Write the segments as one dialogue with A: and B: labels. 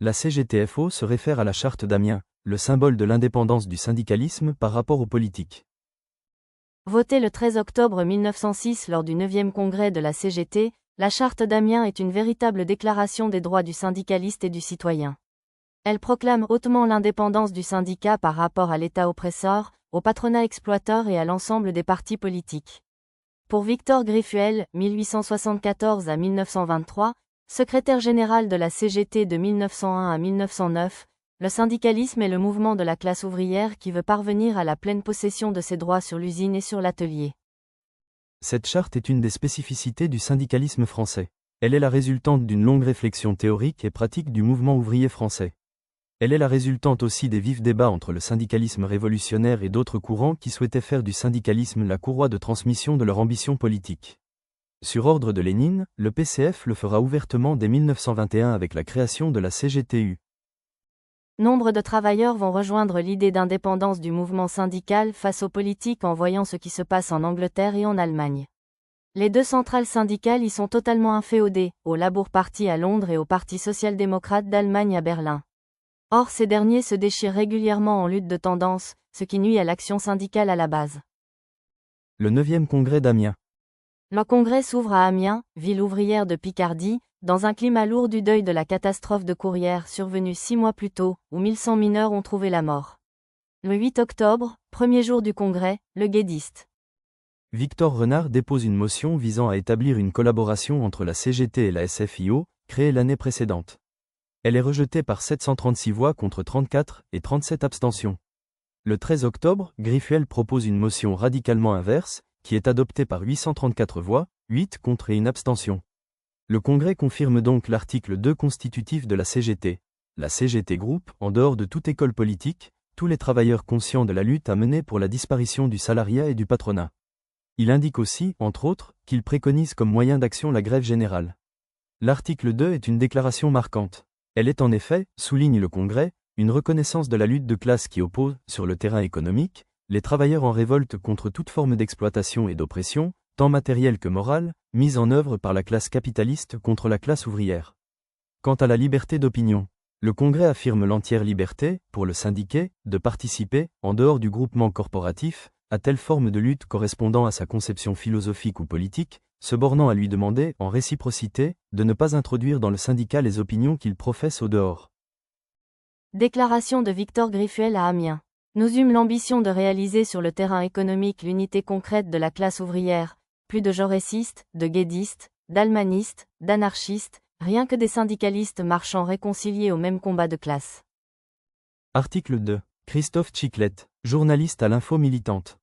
A: La CGTFO se réfère à la charte d'Amiens, le symbole de l'indépendance du syndicalisme par rapport aux politiques.
B: Votée le 13 octobre 1906 lors du 9e congrès de la CGT, la charte d'Amiens est une véritable déclaration des droits du syndicaliste et du citoyen. Elle proclame hautement l'indépendance du syndicat par rapport à l'État oppresseur, au patronat exploiteur et à l'ensemble des partis politiques. Pour Victor Griffuel, 1874 à 1923, secrétaire général de la CGT de 1901 à 1909, le syndicalisme est le mouvement de la classe ouvrière qui veut parvenir à la pleine possession de ses droits sur l'usine et sur l'atelier.
A: Cette charte est une des spécificités du syndicalisme français. Elle est la résultante d'une longue réflexion théorique et pratique du mouvement ouvrier français. Elle est la résultante aussi des vifs débats entre le syndicalisme révolutionnaire et d'autres courants qui souhaitaient faire du syndicalisme la courroie de transmission de leur ambition politique. Sur ordre de Lénine, le PCF le fera ouvertement dès 1921 avec la création de la CGTU.
B: Nombre de travailleurs vont rejoindre l'idée d'indépendance du mouvement syndical face aux politiques en voyant ce qui se passe en Angleterre et en Allemagne. Les deux centrales syndicales y sont totalement inféodées, au Labour Party à Londres et au Parti social-démocrate d'Allemagne à Berlin. Or ces derniers se déchirent régulièrement en lutte de tendance, ce qui nuit à l'action syndicale à la base.
A: Le 9e congrès d'Amiens.
B: Le congrès s'ouvre à Amiens, ville ouvrière de Picardie, dans un climat lourd du deuil de la catastrophe de Courrières survenue 6 mois plus tôt, où 1100 mineurs ont trouvé la mort. Le 8 octobre, premier jour du congrès, le guédiste
A: Victor Renard dépose une motion visant à établir une collaboration entre la CGT et la SFIO, créée l'année précédente. Elle est rejetée par 736 voix contre 34 et 37 abstentions. Le 13 octobre, Griffuel propose une motion radicalement inverse, qui est adoptée par 834 voix, 8 contre et une abstention. Le Congrès confirme donc l'article 2 constitutif de la CGT. La CGT groupe, en dehors de toute école politique, tous les travailleurs conscients de la lutte à mener pour la disparition du salariat et du patronat. Il indique aussi, entre autres, qu'il préconise comme moyen d'action la grève générale. L'article 2 est une déclaration marquante. Elle est en effet, souligne le Congrès, une reconnaissance de la lutte de classe qui oppose, sur le terrain économique, les travailleurs en révolte contre toute forme d'exploitation et d'oppression, tant matérielle que morale, mise en œuvre par la classe capitaliste contre la classe ouvrière. Quant à la liberté d'opinion, le Congrès affirme l'entière liberté, pour le syndiqué, de participer, en dehors du groupement corporatif, à telle forme de lutte correspondant à sa conception philosophique ou politique, se bornant à lui demander, en réciprocité, de ne pas introduire dans le syndicat les opinions qu'il professe au dehors.
B: Déclaration de Victor Griffuel à Amiens. Nous eûmes l'ambition de réaliser sur le terrain économique l'unité concrète de la classe ouvrière, plus de jaurésistes, de guédistes, d'almanistes, d'anarchistes, rien que des syndicalistes marchant réconciliés au même combat de classe.
A: Article 2. Christophe Chiclette, journaliste à l'Info militante.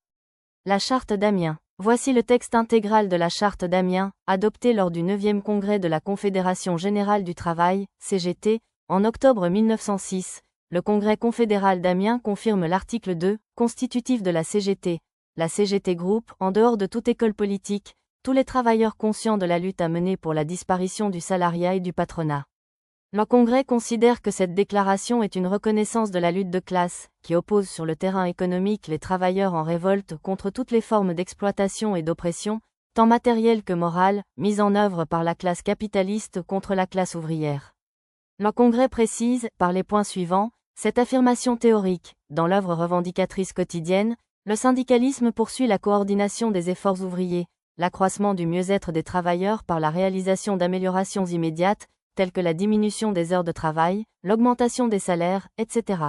B: La charte d'Amiens. Voici le texte intégral de la charte d'Amiens, adopté lors du 9e congrès de la Confédération Générale du Travail, CGT, en octobre 1906. Le congrès confédéral d'Amiens confirme l'article 2, constitutif de la CGT. La CGT groupe, en dehors de toute école politique, tous les travailleurs conscients de la lutte à mener pour la disparition du salariat et du patronat. Le Congrès considère que cette déclaration est une reconnaissance de la lutte de classe, qui oppose sur le terrain économique les travailleurs en révolte contre toutes les formes d'exploitation et d'oppression, tant matérielle que morale, mises en œuvre par la classe capitaliste contre la classe ouvrière. Le Congrès précise, par les points suivants, cette affirmation théorique. Dans l'œuvre revendicatrice quotidienne, le syndicalisme poursuit la coordination des efforts ouvriers, l'accroissement du mieux-être des travailleurs par la réalisation d'améliorations immédiates, telles que la diminution des heures de travail, l'augmentation des salaires, etc.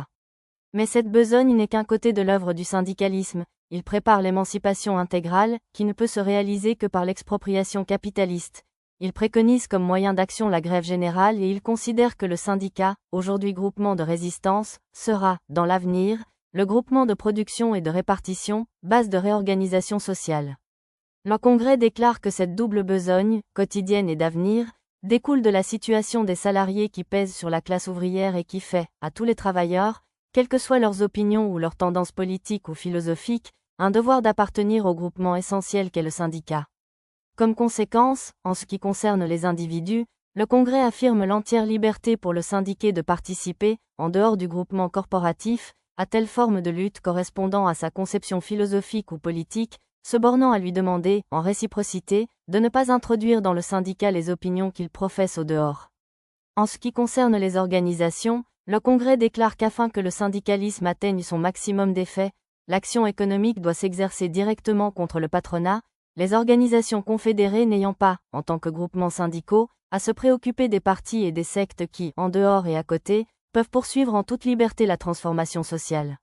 B: Mais cette besogne n'est qu'un côté de l'œuvre du syndicalisme, il prépare l'émancipation intégrale, qui ne peut se réaliser que par l'expropriation capitaliste. Il préconise comme moyen d'action la grève générale et il considère que le syndicat, aujourd'hui groupement de résistance, sera, dans l'avenir, le groupement de production et de répartition, base de réorganisation sociale. Le Congrès déclare que cette double besogne, quotidienne et d'avenir, découle de la situation des salariés qui pèsent sur la classe ouvrière et qui fait, à tous les travailleurs, quelles que soient leurs opinions ou leurs tendances politiques ou philosophiques, un devoir d'appartenir au groupement essentiel qu'est le syndicat. Comme conséquence, en ce qui concerne les individus, le Congrès affirme l'entière liberté pour le syndiqué de participer, en dehors du groupement corporatif, à telle forme de lutte correspondant à sa conception philosophique ou politique, se bornant à lui demander, en réciprocité, de ne pas introduire dans le syndicat les opinions qu'il professe au dehors. En ce qui concerne les organisations, le Congrès déclare qu'afin que le syndicalisme atteigne son maximum d'effet, l'action économique doit s'exercer directement contre le patronat, les organisations confédérées n'ayant pas, en tant que groupements syndicaux, à se préoccuper des partis et des sectes qui, en dehors et à côté, peuvent poursuivre en toute liberté la transformation sociale.